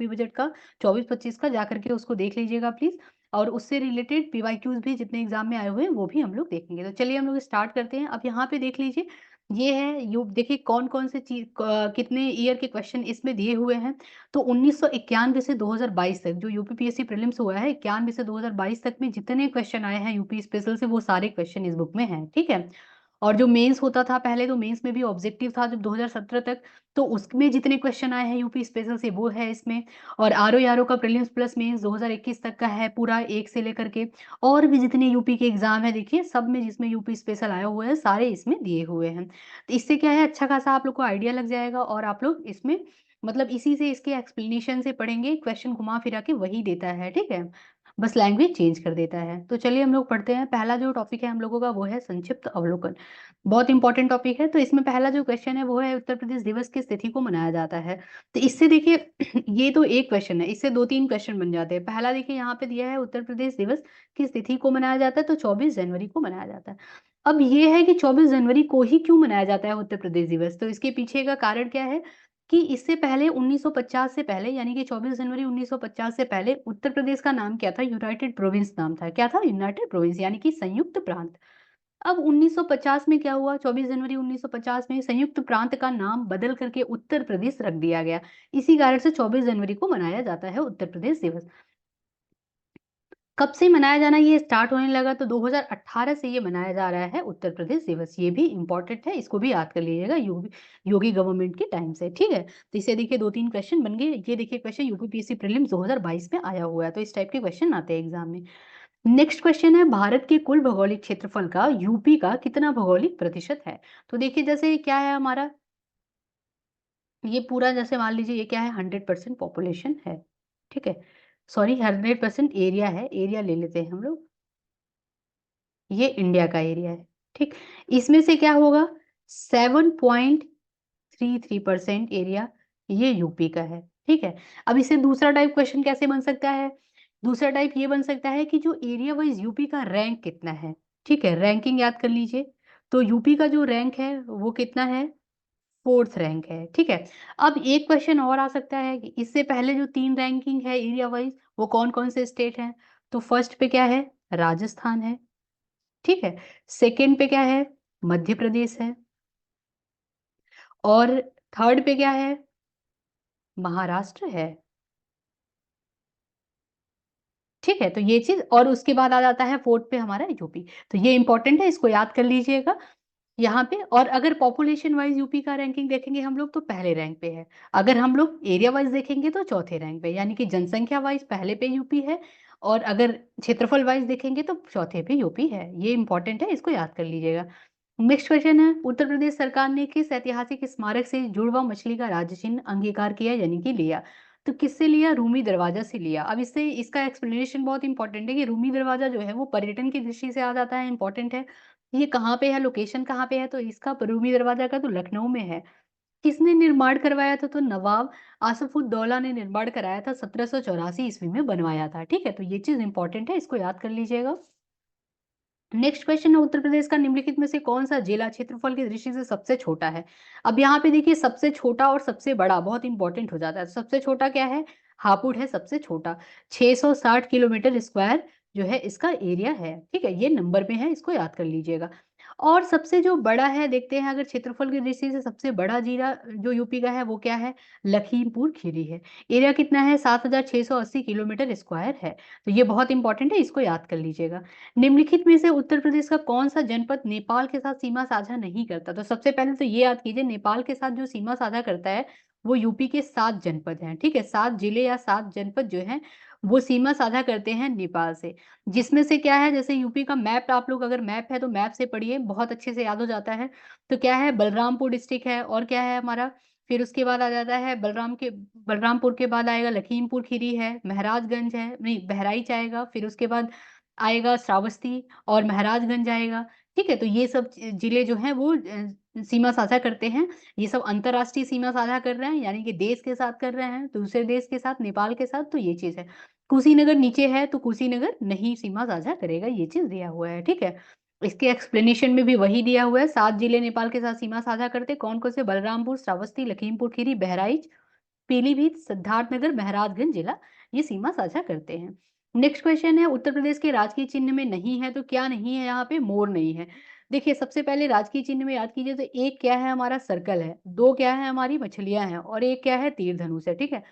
UP budget का 24-25 का, जा करके उसको देख लीजिएगा प्लीज़। और उससे रिलेटेड पीवाईक्यूज़ भी जितने एग्ज़ाम में आए हुए हैं, वो भी हम लोग देखेंगे। तो चलिए हम लोग स्टार्ट करते हैं। अब यहाँ पे देख लीजिए, ये है यू देखिए कौन-कौन से कितने ईयर के क्वेश्चन इसमें दिए हुए हैं। तो 1991 से 2022 तक जो यूपीपीएससी प्रीलिम्स हुआ है, 91 से 2022 तक में जितने क्वेश्चन आए हैं यूपी स्पेशल से, वो सारे क्वेश्चन इस बुक में हैं, ठीक है? और जो मेंस होता था पहले, तो मेंस में भी ऑब्जेक्टिव था जब 2017 तक, तो उसमें जितने क्वेश्चन आए हैं यूपी स्पेशल से, वो है इसमें। और आरओ-आरओ का प्रीलिम्स प्लस मेंस 2021 तक का है पूरा 1 से लेकर के। और भी जितने यूपी के एग्ज़ाम हैं देखिए, सब में जिसमें यूपी स्पेशल आया हुआ है, सारे इसमें दिए हुए हैं। तो इससे क्या है, अच्छा खासा आप लोग को आइडिया लग जाएगा और आप लोग इसमें मतलब इसी से, इसके एक्सप्लेनेशन से पढ़ेंगे, क्वेश्चन घुमा-फिरा के वही देता है, ठीक है? बस लैंग्वेज चेंज कर देता है। तो चलिए हम लोग पढ़ते हैं। पहला जो टॉपिक है हम लोगों का, वो है संक्षिप्त अवलोकन। बहुत इंपॉर्टेंट टॉपिक है। तो इसमें पहला जो क्वेश्चन है, वो है उत्तर प्रदेश दिवस किस तिथि को मनाया जाता है? तो इससे देखिए ये तो एक क्वेश्चन है, इससे 2-3 क्वेश्चन बन जाते हैं। पहला देखिए यहाँ पे दिया है, उत्तर प्रदेश दिवस किस तिथि को मनाया जाता है? तो 24 जनवरी को मनाया जाता है। अब ये है कि 24 जनवरी को ही क्यों मनाया जाता है उत्तर प्रदेश दिवस? तो इसके पीछे का कारण क्या है कि इससे पहले 1950 से पहले, यानी कि 24 जनवरी 1950 से पहले उत्तर प्रदेश का नाम क्या था? यूनाइटेड प्रोविंस नाम था। क्या था? यूनाइटेड प्रोविंस, यानी कि संयुक्त प्रांत। अब 1950 में क्या हुआ? 24 जनवरी 1950 में संयुक्त प्रांत का नाम बदल करके उत्तर प्रदेश रख दिया गया। इसी कारण से 24 जनवरी को मनाया जाता है उत्तर प्रदेश दिवस। कब से मनाया जाना ये स्टार्ट होने लगा? तो 2018 से ये मनाया जा रहा है उत्तर प्रदेश दिवस। ये भी इम्पोर्टेंट है, इसको भी याद कर लीजिएगा, योगी गवर्नमेंट के टाइम से, ठीक है? तो इससे देखिए 2-3 क्वेश्चन बन गए। ये देखिए क्वेश्चन यूपीपीएससी प्रीलिम्स 2022 में आया हुआ है, तो इस टाइप के क्वेश्चन आते हैं एग्जाम में। नेक्स्ट क्वेश्चन है, भारत के कुल भौगोलिक क्षेत्रफल का यूपी का कितना भौगोलिक प्रतिशत है? तो देखिए जैसे क्या है हमारा, ये पूरा जैसे मान लीजिए ये क्या है, 100% पॉपुलेशन है, ठीक है? सॉरी, 100% एरिया है, एरिया ले लेते हैं हम लोग। ये इंडिया का एरिया है, ठीक? इसमें से क्या होगा, 7.33% एरिया ये यूपी का है, ठीक है? अब इससे दूसरा टाइप क्वेश्चन कैसे बन सकता है? दूसरा टाइप ये बन सकता है कि जो एरिया वाइज़ यूपी का रैंक कितना है, ठीक है? रैंकिंग याद कर लीजिए। तो यूपी का जो रैंक है वो कितना है? 4th रैंक है, ठीक है? अब एक क्वेश्चन और आ सकता है कि इससे पहले जो 3 रैंकिंग है एरिया वाइज़, वो कौन-कौन से स्टेट हैं? तो फर्स्ट पे क्या है? राजस्थान है, ठीक है? सेकंड पे क्या है? मध्य प्रदेश है। और थर्ड पे क्या है? महाराष्ट्र है, ठीक है? तो ये चीज़, और उसके बाद आ जाता है 4th पे हमारा यूपी। तो ये इम्पोर्टेंट है, इसको याद कर लीजिएगा यहाँ पे। और अगर पॉपुलेशन वाइज़ यूपी का रैंकिंग देखेंगे हम लोग, तो पहले रैंक पे है। अगर हम लोग एरिया वाइज़ देखेंगे तो चौथे रैंक पे, यानी कि जनसंख्या वाइज़ पहले पे यूपी है, और अगर क्षेत्रफल वाइज़ देखेंगे तो चौथे पे यूपी है। ये इम्पोर्टेंट है, इसको याद कर लीजिएगा। नेक्स्ट क्वेश्चन है, उत्तर प्रदेश सरकार ने किस ऐतिहासिक स्मारक से जुड़वा मछली का राज्य चिन्ह अंगीकार किया, यानी कि लिया? तो किससे लिया? रूमी दरवाजा से लिया। अब इससे इसका एक्सप्लेनेशन बहुत इंपॉर्टेंट है कि रूमी दरवाजा जो है वो पर्यटन की दृष्टि से आ जाता है, इंपॉर्टेंट है। ये कहाँ पे है, लोकेशन कहाँ पे है? तो इसका रूमी दरवाजा का तो लखनऊ में है। किसने निर्माण करवाया था? तो नवाब आसफउद्दौला ने निर्माण कराया था, 1784 ईस्वी में बनवाया था, ठीक है? तो ये चीज़ इंपॉर्टेंट है, इसको याद कर लीजिएगा। नेक्स्ट क्वेश्चन है, उत्तर प्रदेश का निम्नलिखित में से कौन-सा जिला क्षेत्रफल की दृष्टि से सबसे छोटा है? अब यहाँ पे देखिए सबसे छोटा और सबसे बड़ा बहुत इंपॉर्टेंट हो जाता है। सबसे छोटा क्या है? हापुड़ है सबसे छोटा। 660 किलोमीटर स्क्वायर जो है इसका एरिया है, ठीक है? ये नंबर में है, इसको याद कर लीजिएगा। और सबसे जो बड़ा है, देखते हैं अगर क्षेत्रफल की दृष्टि से सबसे बड़ा जिला जो यूपी का है वो क्या है? लखीमपुर खीरी है। एरिया कितना है? 7680 किलोमीटर स्क्वायर है। तो ये बहुत इंपॉर्टेंट है, इसको याद कर लीजिएगा। निम्नलिखित में से उत्तर प्रदेश का कौन-सा जनपद नेपाल के साथ सीमा साझा नहीं करता? तो सबसे पहले तो ये याद कीजिए, नेपाल के साथ जो सीमा साझा करता है, वो यूपी के 7 जनपद हैं, ठीक है? 7 जिले या 7 जनपद जो हैं, वो सीमा साझा करते हैं नेपाल से। जिसमें से क्या है, जैसे यूपी का मैप, आप लोग अगर मैप है तो मैप से पढ़िए, बहुत अच्छे से याद हो जाता है। तो क्या है? बलरामपुर डिस्ट्रिक्ट है, और क्या है हमारा, फिर उसके बाद आ जाता है बलरामपुर के बाद आएगा लखीमपुर खीरी है, महाराजगंज है, नहीं बहराइच आएगा, फिर उसके बाद आएगा श्रावस्ती और महाराजगंज आएगा, ठीक है? तो ये सब जिले जो हैं वो सीमा साझा करते हैं। ये सब अंतर्राष्ट्रीय सीमा साझा कर रहे हैं, यानी कि देश के साथ कर रहे हैं, दूसरे देश के साथ, नेपाल के साथ, तो ये चीज़ है। कुशीनगर नीचे है, तो कुशीनगर नहीं सीमा साझा करेगा, ये चीज़ दिया हुआ है, ठीक है? इसके एक्सप्लेनेशन में भी वही दिया हुआ है, 7 जिले नेपाल के साथ सीमा साझा करते हैं, कौन-कौन से? बलरामपुर, श्रावस्ती, लखीमपुर खीरी, बहराइच पीलीभीत, सिद्धार्थनगर, महाराजगंज जिला ये सीमा साझा करते हैं। नेक्स्ट क्वेश्चन है, उत्तर प्रदेश के राजकीय चिन्ह में नहीं है तो क्या नहीं है? यहाँ पे मोर नहीं है। देखिए, सबसे पहले राजकीय चिन्ह में याद कीजिए तो एक क्या है, हमारा सर्कल है, दो क्या है, हमारी मछलियां हैं, और एक क्या है, तीर धनुष है। ठीक है,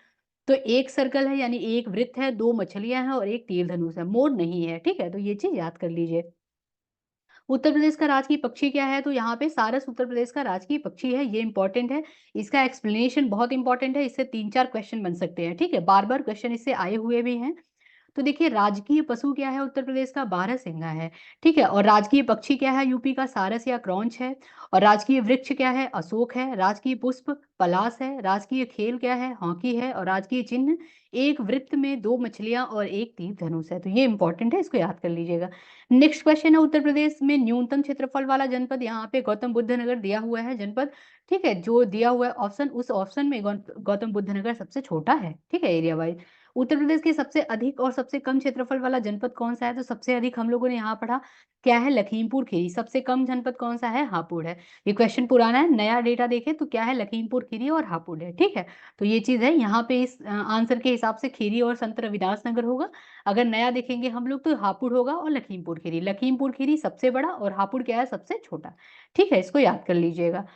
तो एक सर्कल है यानी एक वृत्त है, दो मछलियां हैं और एक तीर धनुष है, मोर नहीं है। ठीक है, तो ये चीज याद कर लीजिए। उत्तर प्रदेश का राजकीय पक्षी क्या है? तो यहाँ पे सारस उत्तर प्रदेश का राजकीय पक्षी है, ये इंपॉर्टेंट है। इसका एक्सप्लेनेशन बहुत इंपॉर्टेंट है, इससे 3-4 क्वेश्चन बन सकते हैं। ठीक है, बार-बार क्वेश्चन इससे आए हुए भी हैं। तो देखिए, राजकीय पशु क्या है उत्तर प्रदेश का? बारहसिंगा है। ठीक है, और राजकीय पक्षी क्या है यूपी का? सारस या क्रॉंच है। और राजकीय वृक्ष क्या है? अशोक है। राजकीय पुष्प पलाश है। राजकीय खेल क्या है? हॉकी है। और राजकीय चिन्ह एक वृत्त में दो मछलियां और एक तीर धनुष है। तो ये इंपॉर्टेंट है, इसको याद कर लीजिएगा। नेक्स्ट क्वेश्चन है, उत्तर प्रदेश में न्यूनतम क्षेत्रफल वाला जनपद, यहाँ पे गौतम बुद्ध नगर दिया हुआ है जनपद। ठीक है, जो दिया हुआ है ऑप्शन, उस ऑप्शन में गौतम बुद्ध नगर सबसे छोटा है। ठीक है, एरिया वाइज। उत्तर प्रदेश के सबसे अधिक और सबसे कम क्षेत्रफल वाला जनपद कौन सा है? तो सबसे अधिक हम लोगों ने यहाँ पढ़ा क्या है, लखीमपुर खीरी। सबसे कम जनपद कौन सा है? हापुड़ है। ये क्वेश्चन पुराना है, नया डेटा देखें तो क्या है, लखीमपुर खीरी और हापुड़ है। ठीक है, तो ये चीज है, यहाँ पे इस आंसर के हिसाब से खीरी और संत रविदास नगर होगा। अगर नया देखेंगे हम लोग तो हापुड़ होगा और लखीमपुर खीरी। लखीमपुर खीरी सबसे बड़ा और हापुड़ क्या है, सबसे छोटा। ठीक है, इसको याद कर लीजिएगा।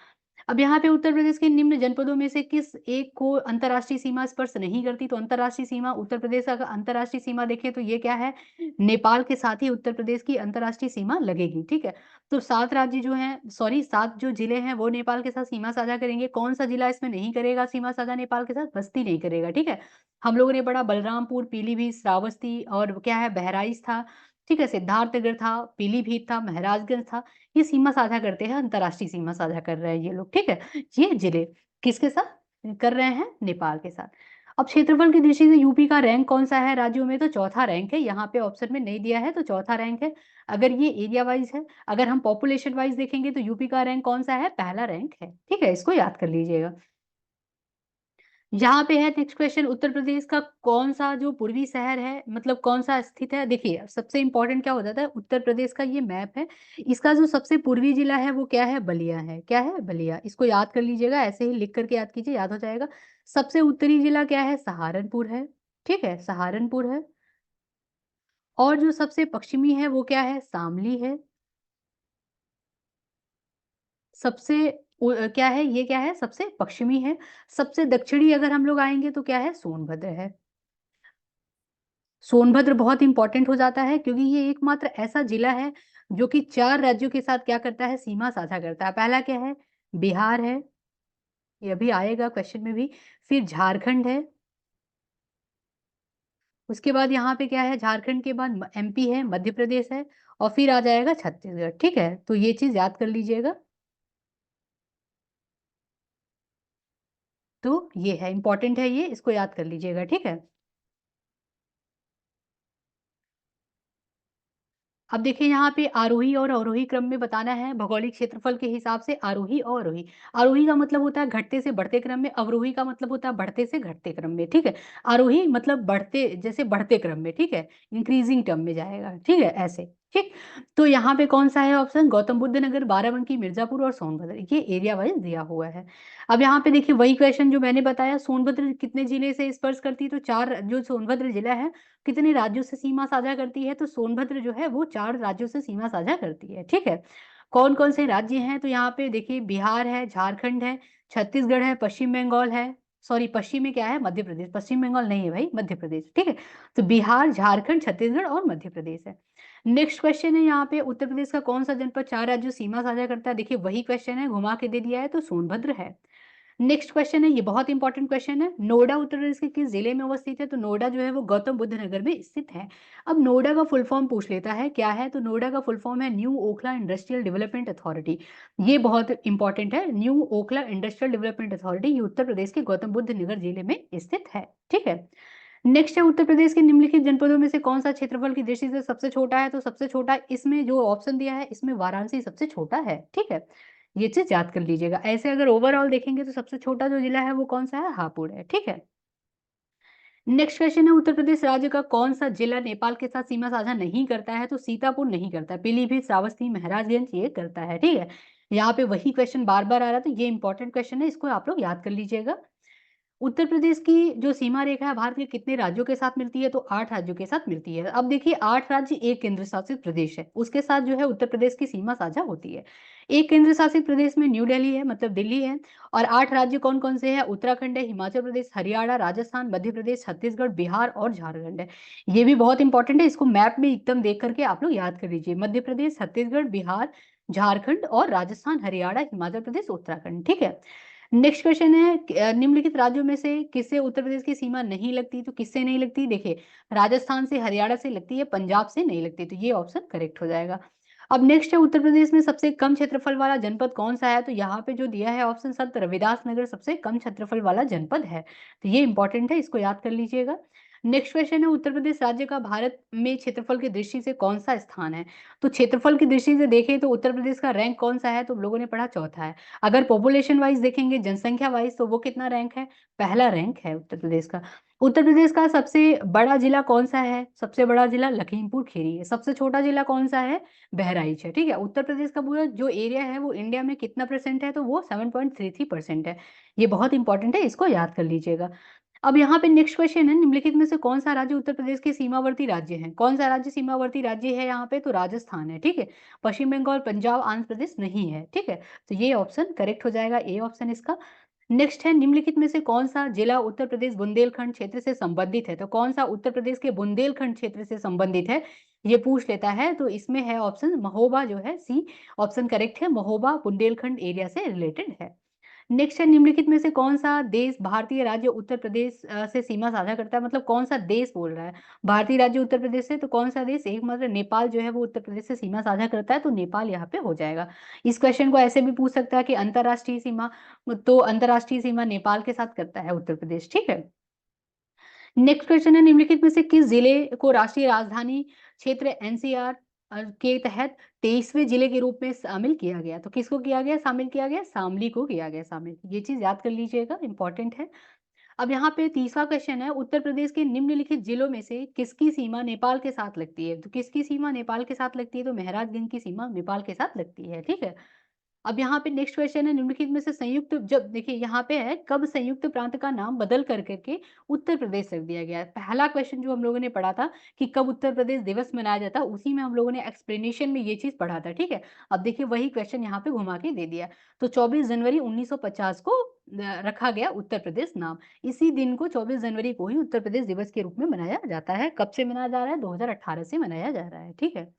अब यहाँ पे उत्तर प्रदेश के निम्न जनपदों में से किस एक को अंतर्राष्ट्रीय सीमा स्पर्श नहीं करती? तो अंतर्राष्ट्रीय सीमा उत्तर प्रदेश, अगर अंतर्राष्ट्रीय सीमा देखें तो ये क्या है, नेपाल के साथ ही उत्तर प्रदेश की अंतर्राष्ट्रीय सीमा लगेगी। ठीक है, तो 7 राज्य जो हैं, सॉरी 7 जो जिले हैं वो नेपाल के साथ सीमा साझा करेंगे। कौन सा जिला इसमें नहीं करेगा सीमा साझा नेपाल के साथ? बस्ती नहीं करेगा। ठीक है, हम लोगों ने पढ़ा बलरामपुर, पीलीभीत, श्रावस्ती और क्या है, बहराइच था। ठीक है, सिद्धार्थनगर था, पीलीभीत था, महाराजगंज था। ये सीमा साझा करते हैं, अंतर्राष्ट्रीय सीमा साझा कर रहे हैं ये लोग। ठीक है, ये जिले किसके साथ कर रहे हैं? नेपाल के साथ। अब क्षेत्रफल की दृष्टि से यूपी का रैंक कौन सा है राज्यों में? तो चौथा रैंक है, यहाँ पे ऑप्शन में नहीं दिया है तो चौथा रैंक है। अगर ये एरिया वाइज है, अगर हम पॉपुलेशन वाइज देखेंगे तो यूपी का रैंक कौन सा है? पहला रैंक है। ठीक है, इसको याद कर लीजिएगा। यहाँ पे है नेक्स्ट क्वेश्चन, उत्तर प्रदेश का कौन सा जो पूर्वी शहर है, मतलब कौन सा स्थित है? देखिए, सबसे इंपॉर्टेंट क्या हो जाता है, उत्तर प्रदेश का ये मैप है, इसका जो सबसे पूर्वी जिला है वो क्या है? बलिया है। क्या है? बलिया। इसको याद कर लीजिएगा, ऐसे ही लिख करके याद कीजिए, याद हो जाएगा। सबसे उत्तरी जिला क्या है? सहारनपुर है। ठीक है, सहारनपुर है। और जो सबसे पश्चिमी है वो क्या है? शामली है। सबसे क्या है, ये क्या है? सबसे पश्चिमी है। सबसे दक्षिणी अगर हम लोग आएंगे तो क्या है? सोनभद्र है। सोनभद्र बहुत इंपॉर्टेंट हो जाता है क्योंकि ये एकमात्र ऐसा जिला है जो कि 4 राज्यों के साथ क्या करता है? सीमा साझा करता है। पहला क्या है? बिहार है, ये अभी आएगा क्वेश्चन में भी। फिर झारखंड है, उसके बाद यहाँ पे क्या है? झारखंड के बाद एमपी है, मध्य प्रदेश है, और फिर आ जाएगा छत्तीसगढ़। ठीक है, तो ये चीज याद कर लीजिएगा। तो ये है, इंपॉर्टेंट है ये, इसको याद कर लीजिएगा। ठीक है, अब देखिए यहाँ पे आरोही और अवरोही क्रम में बताना है, भौगोलिक क्षेत्रफल के हिसाब से आरोही और अवरोही। आरोही का मतलब होता है घटते से बढ़ते क्रम में, अवरोही का मतलब होता है बढ़ते से घटते क्रम में। ठीक है, आरोही मतलब बढ़ते, जैसे बढ़ते क्रम में। ठीक है, इंक्रीजिंग टर्म में जाएगा। ठीक है, ऐसे। ठीक, तो यहाँ पे कौन सा है ऑप्शन? गौतम बुद्ध नगर, बाराबंकी, मिर्जापुर और सोनभद्र, ये एरिया वाइज दिया हुआ है। अब यहाँ पे देखिए वही क्वेश्चन जो मैंने बताया, सोनभद्र कितने जिले से स्पर्श करती है? तो 4, जो सोनभद्र जिला है कितने राज्यों से सीमा साझा करती है? तो सोनभद्र जो है वो 4 राज्यों से सीमा साझा करती है। ठीक है, कौन कौन से राज्य हैं? तो यहाँ पे देखिए बिहार है, झारखंड है, छत्तीसगढ़ है, पश्चिम बंगाल है। सॉरी, पश्चिम में क्या है? मध्य प्रदेश। पश्चिम बंगाल नहीं है भाई, मध्य प्रदेश। ठीक है, तो बिहार, झारखंड, छत्तीसगढ़ और मध्य प्रदेश है। नेक्स्ट क्वेश्चन है, यहाँ पे उत्तर प्रदेश का कौन सा जनपद 4 राज्यों सीमा साझा करता है? देखिए वही क्वेश्चन है, घुमा के दे दिया है, तो सोनभद्र है। नेक्स्ट क्वेश्चन है, ये बहुत इंपॉर्टेंट क्वेश्चन है, नोएडा उत्तर प्रदेश के किस जिले में अवस्थित है? तो नोएडा जो है वो गौतम बुद्ध नगर में स्थित है। अब नोएडा का फुल फॉर्म पूछ लेता है, क्या है? तो नोएडा का फुल फॉर्म है new Okhla industrial development authority. ये बहुत इंपॉर्टेंट है, new Okhla industrial development authority, ये उत्तर प्रदेश के गौतम बुद्ध नगर जिले में स्थित है। ठीक है, नेक्स्ट है, उत्तर प्रदेश के निम्नलिखित जनपदों में से कौन सा क्षेत्रफल की दृष्टि से सबसे छोटा है? तो सबसे छोटा इसमें जो ऑप्शन दिया है, इसमें वाराणसी सबसे छोटा है। ठीक है, ये चीज याद कर लीजिएगा। ऐसे अगर ओवरऑल देखेंगे तो सबसे छोटा जो जिला है वो कौन सा है? हापुड़ है। ठीक है, नेक्स्ट क्वेश्चन है, उत्तर प्रदेश राज्य का कौन सा जिला नेपाल के साथ सीमा साझा नहीं करता है? तो सीतापुर नहीं करता, पीलीभीत, श्रावस्ती, महाराजगंज ये करता है। ठीक है, यहाँ पे वही क्वेश्चन बार बार आ रहा है, तो ये इंपॉर्टेंट क्वेश्चन है, इसको आप लोग याद कर लीजिएगा। उत्तर प्रदेश की जो सीमा रेखा है भारत के कितने राज्यों के साथ मिलती है? तो 8 राज्यों के साथ मिलती है। अब देखिए 8 राज्य, 1 केंद्र शासित प्रदेश है। उसके साथ जो है उत्तर प्रदेश की सीमा साझा होती है। 1 केंद्र शासित प्रदेश में न्यू दिल्ली है, मतलब दिल्ली है, और 8 राज्य कौन-कौन से हैं? उत्तराखंड है, हिमाचल प्रदेश, हरियाणा, राजस्थान, मध्य प्रदेश, छत्तीसगढ़, बिहार और झारखंड है। ये भी बहुत इंपॉर्टेंट है, इसको मैप में एकदम देख कर के आप लोग याद कर लीजिए। मध्य प्रदेश, छत्तीसगढ़, बिहार, झारखंड और राजस्थान, हरियाणा, हिमाचल प्रदेश, उत्तराखंड, ठीक है? नेक्स्ट क्वेश्चन है निम्नलिखित राज्यों में से किससे उत्तर प्रदेश की सीमा नहीं लगती? तो किससे नहीं लगती? देखिए, राजस्थान से, हरियाणा से लगती है, पंजाब से नहीं लगती, तो ये ऑप्शन करेक्ट हो जाएगा। अब नेक्स्ट है उत्तर प्रदेश में सबसे कम क्षेत्रफल वाला जनपद कौन-सा है? तो यहाँ पे जो दिया है ऑप्शन संत रविदास नगर सबसे कम क्षेत्रफल वाला जनपद है। तो ये इंपॉर्टेंट है, इसको याद कर लीजिएगा। नेक्स्ट क्वेश्चन है उत्तर प्रदेश राज्य का भारत में क्षेत्रफल की दृष्टि से कौन-सा स्थान है? तो क्षेत्रफल की दृष्टि से देखें तो उत्तर प्रदेश का रैंक कौन-सा है? तो लोगों ने पढ़ा चौथा है। अगर पॉपुलेशन वाइज़ देखेंगे, जनसंख्या वाइज़, तो वो कितना रैंक है? पहला रैंक है उत्तर प्रदेश का। उत्तर प्रदेश का सबसे बड़ा जिला कौन-सा है? सबसे बड़ा जिला लखीमपुर खीरी है। सबसे छोटा जिला कौन-सा है? बहराइच है, ठीक है? उत्तर प्रदेश का पूरा जो एरिया है वो इंडिया में कितना परसेंट है? तो वो 7.33% है। ये बहुत इंपॉर्टेंट है, इसको याद कर लीजिएगा। अब यहाँ पे नेक्स्ट क्वेश्चन है, निम्नलिखित में से कौन-सा राज्य उत्तर प्रदेश के सीमावर्ती राज्य है? कौन-सा राज्य सीमावर्ती राज्य है यहाँ पे? तो राजस्थान है, ठीक है? पश्चिम बंगाल, पंजाब, आंध्र प्रदेश नहीं है, ठीक है? तो ये ऑप्शन करेक्ट हो जाएगा, ए ऑप्शन इसका। नेक्स्ट है निम्नलिखित में से कौन-सा जिला उत्तर प्रदेश बुंदेलखंड क्षेत्र से संबंधित है? तो कौन-सा उत्तर प्रदेश के बुंदेलखंड क्षेत्र से संबंधित है? ये पूछ लेता है, तो इसमें है ऑप्शन महोबा जो है, सी ऑप्शन करेक्ट है। महोबा बुंदेलखंड एरिया से रिलेटेड है। नेक्स्ट है निम्नलिखित में से कौन-सा देश भारतीय राज्य उत्तर प्रदेश से सीमा साझा करता है? मतलब कौन-सा देश बोल रहा है? भारतीय राज्य उत्तर प्रदेश से, तो कौन-सा देश? एकमात्र नेपाल जो है वो उत्तर प्रदेश से सीमा साझा करता है, तो नेपाल यहाँ पे हो जाएगा। इस क्वेश्चन को ऐसे भी पूछ सकता है कि अंतर्राष्ट्रीय सीमा, तो अंतर्राष्ट्रीय सीमा नेपाल के साथ करता है उत्तर प्रदेश, ठीक है? नेक्स्ट क्वेश्चन है निम्नलिखित में से किस जिले को राष्ट्रीय राजधानी क्षेत्र एनसीआर के तहत 23वें जिले के रूप में शामिल किया गया? तो किसको किया गया? शामिल किया गया? शामली को किया गया शामिल। ये चीज़ याद कर लीजिएगा, इंपॉर्टेंट है। अब यहाँ पे तीसरा क्वेश्चन है, उत्तर प्रदेश के निम्नलिखित जिलों में से किसकी सीमा नेपाल के साथ लगती है? तो किसकी सीमा नेपाल के साथ लगती है? तो महाराजगंज की सीमा नेपाल के साथ लगती है, ठीक है? अब यहाँ पे नेक्स्ट क्वेश्चन है, निम्नलिखित में से संयुक्त, जब देखिए यहाँ पे है, कब संयुक्त प्रांत का नाम बदल कर के उत्तर प्रदेश रख दिया गया है? पहला क्वेश्चन जो हम लोगों ने पढ़ा था कि कब उत्तर प्रदेश दिवस मनाया जाता है, उसी में हम लोगों ने एक्सप्लेनेशन में ये चीज़ पढ़ा था, ठीक है? अब देखिए वही क्वेश्चन यहाँ पे घुमा के दे दिया। तो 24 जनवरी 1950 को रखा गया उत्तर प्रदेश नाम। इसी दिन को 24 जनवरी को ही उत्तर प्रदेश दिवस के रूप में मनाया जाता है। कब से मनाया जा रहा है? 2018 से मनाया जा रहा है, ठीक है?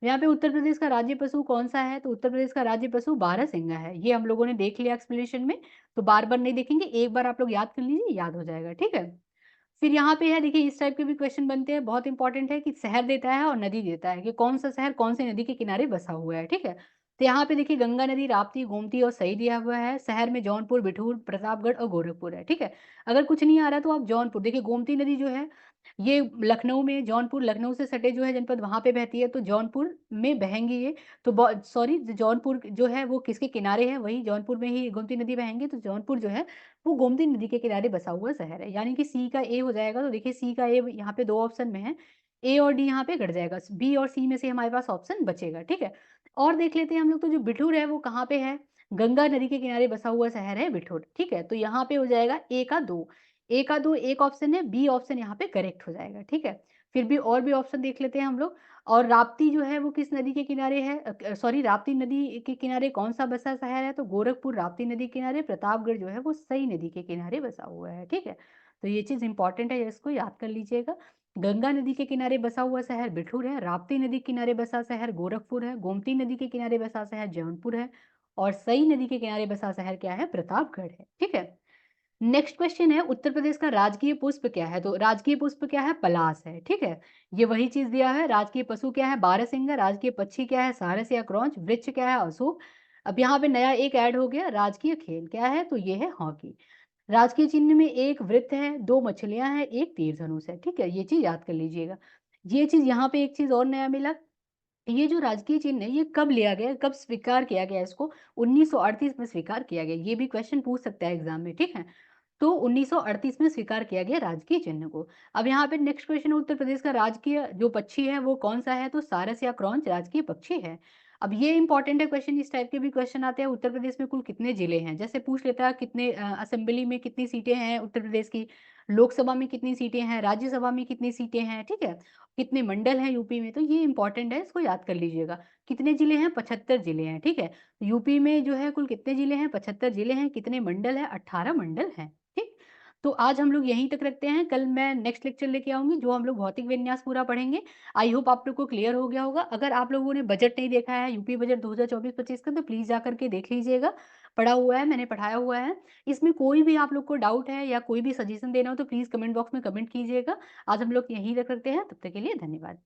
यहाँ पे उत्तर प्रदेश का राज्य पशु कौन-सा है? तो उत्तर प्रदेश का राज्य पशु बारहसिंगा है। ये हम लोगों ने देख लिया एक्सप्लेनेशन में, तो बार-बार नहीं देखेंगे, एक बार आप लोग याद कर लीजिए, याद हो जाएगा, ठीक है? फिर यहाँ पे है, देखिए इस टाइप के भी क्वेश्चन बनते हैं, बहुत इंपॉर्टेंट है कि शहर देता है और नदी देता है कि कौन-सा शहर कौन-सी नदी के किनारे बसा हुआ है, ठीक है? तो यहाँ पे देखिए गंगा नदी, राप्ती, गोमती और सही दिया हुआ है। शहर में जौनपुर, बिठूर, प्रतापगढ़ और गोरखपुर है, ठीक है? अगर कुछ नहीं आ रहा है तो आप जौनपुर देखिए, गोमती नदी जो है ये लखनऊ में, जौनपुर लखनऊ से सटे जो है जनपद, वहाँ पे बहती है, तो जौनपुर में बहेंगी ये। तो बौ सॉरी, जौनपुर जो है वो किसके किनारे है? वही जौनपुर में ही गोमती नदी बहेंगी, तो जौनपुर जो है वो गोमती नदी के किनारे बसा हुआ शहर है, यानी कि सी का ए हो जाएगा। तो देखिए सी का ए यहाँ पे 2 ऑप्शन में है, ए और डी यहाँ पे कट जाएगा, बी और सी में से हमारे पास ऑप्शन बचेगा, ठीक है? और देख लेते हैं हम लोग, तो जो बिठूर है वो कहाँ पे है? गंगा नदी के किनारे बसा हुआ शहर है बिठूर, ठीक है? तो यहाँ पे हो जाएगा ए का 2, ए का 2 एक ऑप्शन है, बी ऑप्शन यहाँ पे करेक्ट हो जाएगा, ठीक है? फिर भी और भी ऑप्शन देख लेते हैं हम लोग। और राप्ती जो है वो किस नदी के किनारे है? सॉरी, राप्ती नदी के किनारे कौन-सा बसा शहर है? तो गोरखपुर राप्ती नदी के किनारे, प्रतापगढ़ जो है वो सई नदी के किनारे बसा हुआ है, ठीक है? तो ये चीज़ इंपॉर्टेंट है, इसको याद कर लीजिएगा। गंगा नदी के किनारे बसा हुआ शहर बिठूर है, राप्ती नदी के किनारे बसा शहर गोरखपुर है, गोमती नदी के किनारे बसा शहर जौनपुर है और सई नदी के किनारे बसा शहर क्या है? प्रतापगढ़ है, ठीक है? नेक्स्ट क्वेश्चन है, उत्तर प्रदेश का राजकीय पुष्प क्या है? तो राजकीय पुष्प क्या है? पलाश है, ठीक है? ये वही चीज़ दिया है। राजकीय पशु क्या है? बारहसिंगा। राजकीय पक्षी क्या है? सारस या क्रॉच। वृक्ष क्या है? अशोक। अब यहाँ पे नया एक ऐड हो गया, राजकीय खेल क्या है? तो ये है हॉकी। राजकीय चिन्ह में एक वृत्त है, 2 मछलियाँ हैं, 1 तीर धनुष है, ठीक है? ये चीज़ याद कर लीजिएगा। ये चीज़ यहाँ पे एक चीज़ और नया मिला, ये जो राजकीय चिन्ह है, ये कब लिया गया? कब स्वीकार किया गया इसको? 1938 में स्वीकार किया गया। ये भी क्वेश्चन पूछ सकता है एग्ज़ाम में, ठीक है? तो 1938 में स्वीकार किया गया राजकीय चिन्ह को। अब यहाँ पे नेक्स्ट क्वेश्चन, उत्तर प्रदेश का राजकीय जो पक्षी है वो कौन-सा है? तो सारस या क्रॉच राजकीय पक्षी है। अब ये इम्पोर्टेंट है क्वेश्चन, इस टाइप के भी क्वेश्चन आते हैं, उत्तर प्रदेश में कुल कितने जिले हैं? जैसे पूछ लेता है कितने असेंबली में कितनी सीटें हैं उत्तर प्रदेश की, लोकसभा में कितनी सीटें हैं, राज्यसभा में कितनी सीटें हैं, ठीक है? कितने मंडल हैं यूपी में, तो ये इम्पोर्टेंट है, इसको याद कर लीजिएगा। कितने जिले हैं? 75 जिले हैं, ठीक है? यूपी में जो है कुल कितने जिले हैं? 75 जिले हैं। कितने मंडल हैं? 18 मंडल हैं, ठीक? तो आज हम लोग यहीं तक रखते हैं, कल मैं नेक्स्ट लेक्चर लेके आऊँगी, जो हम लोग भौतिक विन्यास पूरा पढ़ेंगे। आई होप आप लोग को क्लियर हो गया होगा। अगर आप लोगों ने बजट नहीं देखा है, यूपी बजट 2024-25 का, तो प्लीज़ जाकर के देख लीजिएगा। पढ़ा हुआ है, मैंने पढ़ाया हुआ है। इसमें कोई भी आप लोग को डाउट है या कोई भी सजेशन देना हो, तो प्लीज़ कमेंट बॉक्स में कमेंट कीजिएगा। आज हम लोग यहीं तक रखते हैं, तब तक के लिए धन्यवाद।